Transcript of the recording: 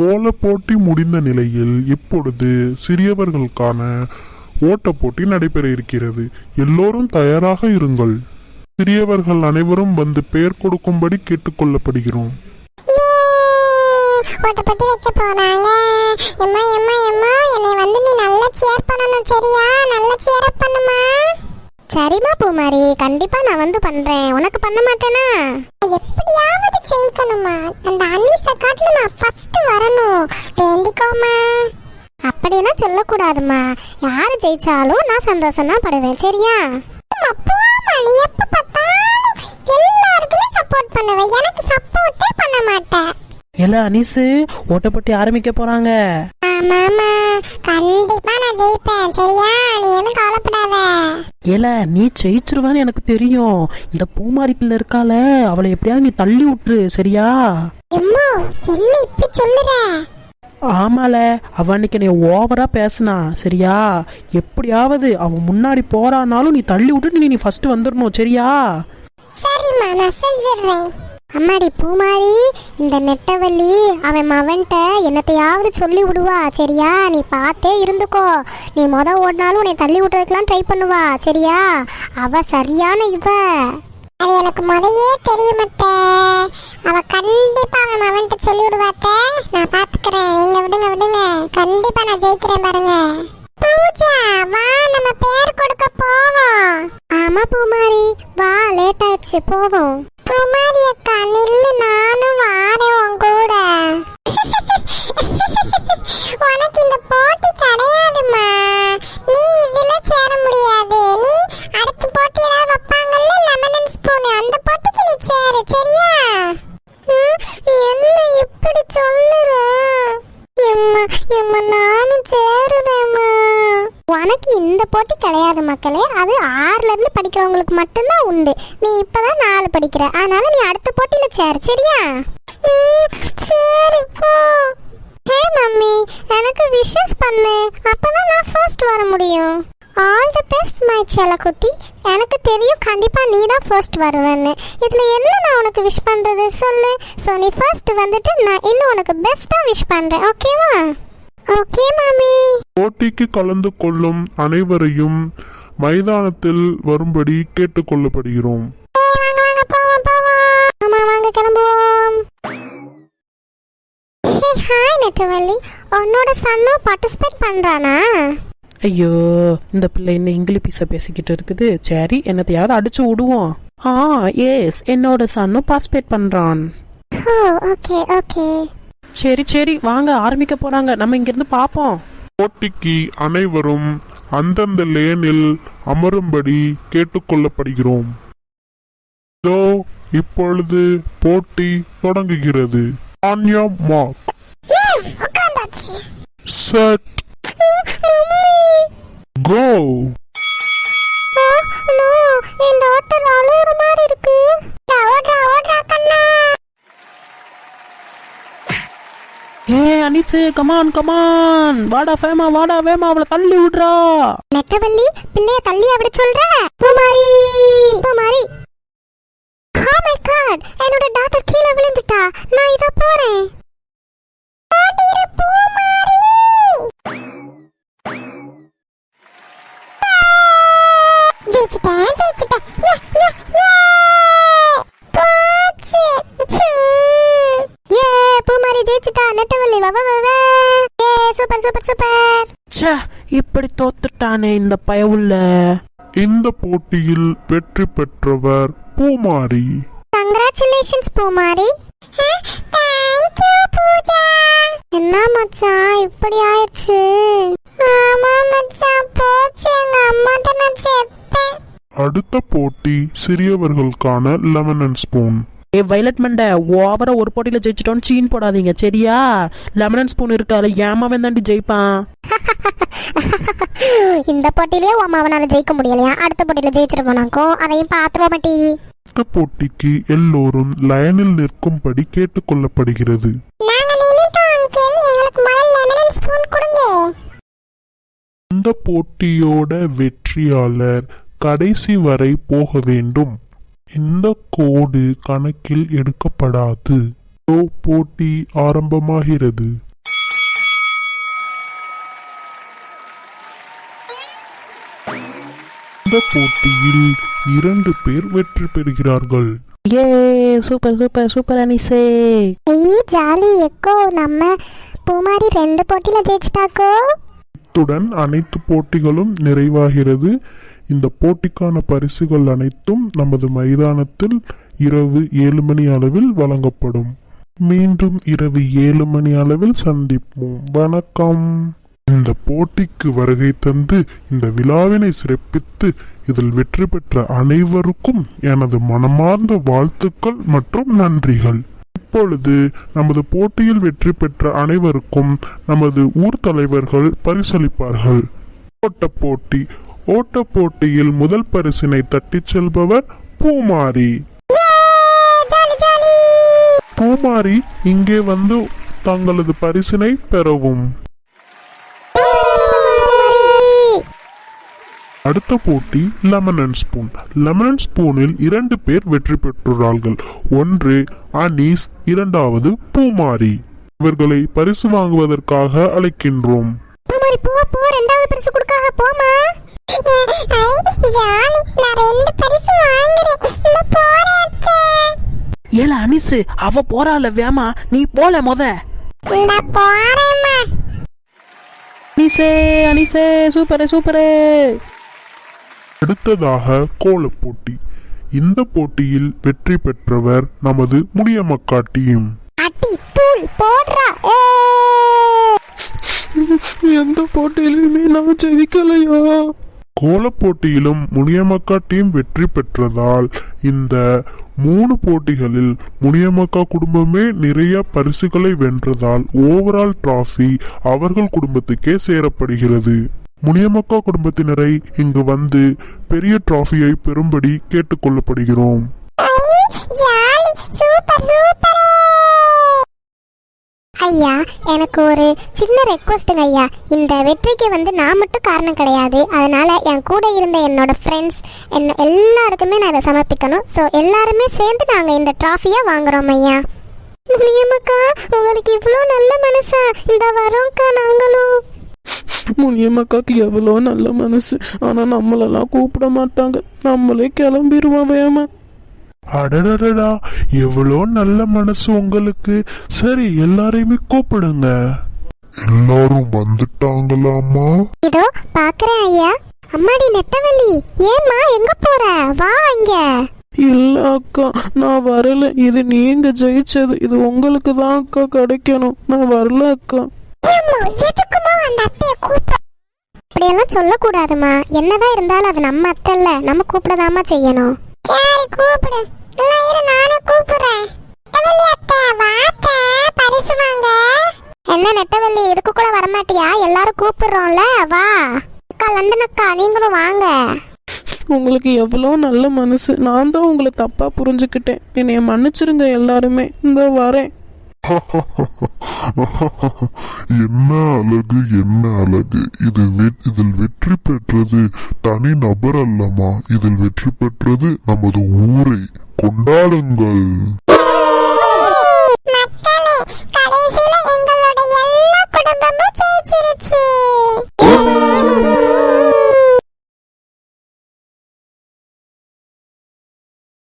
கோல போட்டி முடிந்த நிலையில் இப்பொழுது சிறியவர்களுக்கான ஓட்ட போட்டி நடைபெற இருக்கிறது. எல்லோரும் தயாராக இருங்கள். சிறியவர்கள் அனைவரும் வந்து பெயர் கொடுக்கும்படி கேட்டுக்கொள்ளப்படுகிறோம். ஓட்டப்பட்டி வைக்க போறாங்க. எம்மா எம்மா எம்மா, என்னை வந்து நீ நல்லா சேர் பண்ணணும், சரியா? நல்லா சேர் அப் பண்ணுமா. சரிமா பூமாரி, கண்டிப்பா நான் வந்து பண்றேன். உனக்கு பண்ண மாட்டேனா? எப்படியாவது ஜெயிக்கணுமா. அந்த அனீஸை காட்டில நான் ஃபர்ஸ்ட் வரணும். வேண்டிக்கோமா. அப்படின்னா சொல்லக்கூடாதுமா. யாரு ஜெயிச்சாலும் நான் சந்தோஷம் தான் படுவேன், சரியா? நீ எப்ப பார்த்தாலும் எல்லாருக்குமே சப்போர்ட் பண்ணுவேன், எனக்கு சப்போர்ட்டே பண்ண மாட்டேன். இல்ல அனீஸு, ஓட்டப்பட்டி ஆரம்பிக்க போறாங்க. ஆமாமா, கண்டிப்பா நான் ஜெயிப்பேன், சரியா? நீ எதுவும் கவலைப்படாத. இல்ல நீ ஜெயிச்சிருவான்னு எனக்கு தெரியும். இந்த பூமாரி பிள்ளை இருக்கால, அவளை எப்படியாவது நீ தள்ளி விட்டுரு, சரியா? எம்மா, என்ன இப்படி சொல்லுற? ஆமால, அவ அன்னைக்கு நீ ஓவரா பேசினா, சரியா? எப்படியாவது அவன் முன்னாடி போறானாலும் நீ தள்ளி விட்டுட்டு நீ ஃபர்ஸ்ட் வந்துடணும், சரியா? சரிம்மா, நான் செஞ்சிடுறேன். அம்மாடி பூமாரி, இந்த நெட்டவள்ளி அவன் மவன்கிட்ட என்னத்தையாவது சொல்லி விடுவா, சரியா? நீ பார்த்தே இருந்துக்கோ. நீ ஓடினாலும் உன்னை தள்ளி விட்டுறதுக்கெல்லாம் ட்ரை பண்ணுவா, சரியா? அவ சரியான இவ. அது எனக்கு முதையே தெரியுமத்த. அவ கண்டிப்பா அவன் மவன்கிட்ட சொல்லி விடுவாத்த. நான் பாத்துக்கிறேன், நீங்க விடுங்க விடுங்க. கண்டிப்பா நான் ஜெயிக்கிறேன் பாருங்க. பூஜா, வா நம்ம பேர் கொடுக்க போவோம். ஆமா பூமாரி, வா, லேட் ஆயிடுச்சு, போவோம். பூமாரி அக்கா நில்லு, நானும் வாரேன் உன் கூட. உனக்கு இந்த போட்டி கிடையாதுமா. நீ இதுல சேர முடியாது. நீ அடுத்த போட்டி ஏதாவது வைப்பாங்கல்ல, லெமன் அண்ட் ஸ்பூன், அந்த போட்டிக்கு நீ சேரு, சரியா? என்ன இப்படி சொல்லுற? எம்மா எம்மா, நானும் சேருறேம்மா. உனக்கு இந்த போட்டி கிடையாது மக்களே. அது 6ல இருந்து படிக்கிறவங்களுக்கு மட்டும்தான் உண்டு. நீ இப்பதான் 4 படிக்கிற, அதனால நீ அடுத்த போட்டியில சேர், சரியா? சரி போ. ஹே மம்மி, எனக்கு விஷஸ் பண்ணு, அப்பதான் நான் ஃபர்ஸ்ட் வர முடியும். ஆல் தி பெஸ்ட் மை செல்லக்குட்டி. எனக்கு தெரியும் கண்டிப்பா நீ தான் ஃபர்ஸ்ட் வருவேன்னு. இதுல என்ன நான் உனக்கு விஷ் பண்றது சொல்லு. ஸோ நீ ஃபர்ஸ்ட் வந்துட்டு நான் இன்னும் உனக்கு பெஸ்டா விஷ் பண்றேன், ஓகேவா? ஓகே மாமி. போட்டிக்கு கலந்து கொள்ளும் அனைவரையும் மைதானத்தில் வரும்படி கேட்டுக்கொள்ளப்படுகிறோம். ஹாய் நெட்டவள்ளி, உன்னோட சன்னும் பார்ட்டிசிபேட் பண்றானா? ஐயோ, இந்த பிள்ளை என்ன இங்கிலீஷ் பீஸ பேசிக்கிட்டு இருக்குது. சரி, என்னத்தையாவது அடிச்சு விடுவோம். எஸ், என்னோட சன்னும் பார்ட்டிசிபேட் பண்றான். Okay okay. சரி சரி, வாங்க, ஆரம்பிக்க போறாங்க. நம்ம இங்க இருந்து பாப்போம். போட்டிக்கு அனைவரும் அந்தந்த லேனில் அமரும்படி கேட்டுக்கொள்ளப்படுகிறோம். இதோ இப்பொழுது போட்டி தொடங்குகிறது. On your mark, set, go. என் டாக்டர் அழுகுற மாதிரி இருக்கு. ஓடுறா கண்ணா. ஏ அனிசு, கமான் கமான், வாடா ஃபேமா, வாடா வேமா, அவளை தள்ளி விடுறா. நெட்டவள்ளி, பிள்ளைய தள்ளி அப்படி சொல்ற? பூமாரி பூமாரி. ஓ மை காட், என்னோட டாக்டர் கீழே விழுந்துட்டா. நான் இதோ போறேன். இப்படி தோத்துட்டானே இந்த பயவுள்ள. இந்த போட்டியில் வெற்றி பெற்றவர் Poomari. Congratulations Poomari. Thank you Pooja. என்ன மச்சான் இப்படி ஆயிடுச்சு? ஆமா மச்சான், போச்சு, எங்க அம்மாட்ட நான் செத்தேன். அடுத்த போட்டி சிறியவர்களுக்கான லெமன் அண்ட் ஸ்பூன். ஏ வயலட் மண்டை, ஓவரா ஒரு போட்டியில ஜெயிச்சிட்டோன்னு சீன் போடாதீங்க, சரியா? லெமன் அண்ட் ஸ்பூன் இருக்கால, ஏமாவன் தாண்டி ஜெயிப்பான். இந்த போட்டியிலே அவனால ஜெயிக்க முடியலையா? அடுத்த போட்டியில ஜெயிச்சிட்டு போனாக்கும், அதையும் பாத்துருவோம் மாட்டி. இந்த போட்டிக்கு எல்லோரும் லைனில் நிற்கும்படி கேட்டுக்கொள்ளப்படுகிறது. இந்த போட்டியோட வெற்றியாளர் கடைசி வரை போக வேண்டும். இந்த கோடு கணக்கில் எடுக்கப்படாது. போட்டி ஆரம்பமாகிறது. இந்த போட்டியில் 2 பேர் வெற்றி பெறுகிறார்கள். ஏ சூப்பர் சூப்பர் சூப்பர் அனிசே. ஐய் ஜாலி எக்கோ, நம்ம பூமாரி 2 போட்டியில ஜெயிச்சிட்டாக்கோ. இத்துடன் அனைத்து போட்டிகளும் நிறைவாகிறது. இந்த போட்டிக்கான பரிசுகள் அனைத்தும் நமது மைதானத்தில் இரவு 7 மணி அளவில் வழங்கப்படும். மீண்டும் இரவு 7 மணி அளவில் சந்திப்போம். வணக்கம். இந்த போட்டிக்கு வருகை தந்து இந்த விழாவினை சிறப்பித்து இதில் வெற்றி பெற்ற அனைவருக்கும் எனது மனமார்ந்த வாழ்த்துக்கள் மற்றும் நன்றிகள். இப்பொழுது நமது போட்டியில் வெற்றி பெற்ற அனைவருக்கும் நமது ஊர் தலைவர்கள் பரிசளிப்பார்கள். ஓட்டப்போட்டி. ஓட்டப்போட்டியில் முதல் பரிசினை தட்டிச் செல்பவர் பூமாரி. பூமாரி இங்கே வந்து தங்களது பரிசினை பெறவும். அடுத்த போட்டி lemon and spoon. Lemon and ஸ்பூனில் 2 பேர் வெற்றி பெற்றுள்ளார்கள். ஒன்று அனீஸ், இரண்டாவது பூமாரி. இவர்களை பரிசு வாங்குவதற்காக அழைக்கின்றோம். பூமாரி போ போ, ரெண்டாவது பரிசு கொடுக்காக போமா. ஜாலி, நான் 2 பரிசு வாங்குறேன். நான் போறேன். ஏல அனிசு, அவ போறாள வேமா, நீ போல முத. நான் போறேம்மா. அனிசே அனிசே சூப்பரே சூப்பரே. அடுத்ததாக கோலப் போட்டி. இந்த போட்டியில் வெற்றி பெற்றவர் நமது முடியமக்கா டீம். அடி தூள் போடுறா. எந்த போட்டியிலுமே நான் ஜெயிக்கலையோ. கோலப் போட்டியிலும் முனியமக்கா டீம் வெற்றி பெற்றதால் இந்த 3 போட்டிகளில் முனியமக்கா குடும்பமே நிறைய பரிசுகளை வென்றதால் ஓவரால் டிராஃபி அவர்கள் குடும்பத்துக்கே சேரப்படுகிறது. முனியமக்கா குடும்பத்தினரை இங்கு வந்து பெரிய டிராஃபியை பெறும்படி கேட்டுக்கொள்ளப்படுகிறோம். Jolly, super super. ஐயா, எனக்கு ஒரு சின்ன ரெக்வஸ்ட்டுங்க ஐயா. இந்த வெற்றிக்கு வந்து நான் மட்டும் காரணம் கிடையாது. அதனால என் கூட இருந்த என்னோட ஃப்ரெண்ட்ஸ் எல்லாருக்குமே நான் இதை சமர்ப்பிக்கணும். ஸோ எல்லாருமே சேர்ந்து நாங்கள் இந்த டிராஃபியை வாங்குறோம் ஐயா. முனியம்மாக்கா, உங்களுக்கு இவ்வளோ நல்ல மனசா? இந்த வரோம்க்கா நாங்களும். முனியம்மாக்காக்கு எவ்வளோ நல்ல மனசு. ஆனா நம்மளெல்லாம் கூப்பிட மாட்டாங்க. நம்மளே கிளம்பிடுவோம் வேமா. அடடடடா, எவ்வளோ நல்ல மனசு உங்களுக்கு. சரி, எல்லாரையுமே கூப்பிடுங்க. எல்லாரும் வந்துட்டாங்களாமா? இதோ பாக்குறேன் ஐயா. அம்மாடி நெட்டவள்ளி, ஏம்மா எங்க போற? வா இங்க. இல்ல அக்கா, நான் வரல. இது நீங்க ஜெயிச்சது. இது உங்களுக்கு தான் அக்கா கிடைக்கணும். நான் வரல அக்கா. எதுக்குமா அந்த அத்தைய கூப்பிட? அப்படியெல்லாம் சொல்லக்கூடாதுமா. என்னதான் இருந்தாலும் அது நம்ம அத்தை இல்ல, நம்ம கூப்பிடதாமா செய்யணும். சரி கூப்பிடு. நானே கூப்பிடுறேன். நெட்டவள்ளி அத்தை, வாத்த பரிசு வாங்க. என்ன நெட்டவள்ளி, இதுக்கு கூட வரமாட்டியா? எல்லாரும் கூப்பிடுறோம்ல, வா. அக்கா லண்டன் அக்கா, நீங்களும் வாங்க. உங்களுக்கு எவ்வளோ நல்ல மனசு. நான் தான் உங்களை தப்பா புரிஞ்சுக்கிட்டேன். என்னைய மன்னிச்சிருங்க எல்லாருமே. இந்த வரேன். என்ன அழகு, என்ன அழகு. இதில் வெற்றி பெற்றது தனி நபர் அல்லமா, இதில் வெற்றி பெற்றது நமது ஊரை. கொண்டாடுங்கள். மக்களே, கடைசியில எங்களோட எல்லா குடும்பமும் ஜெயிச்சிருச்சு.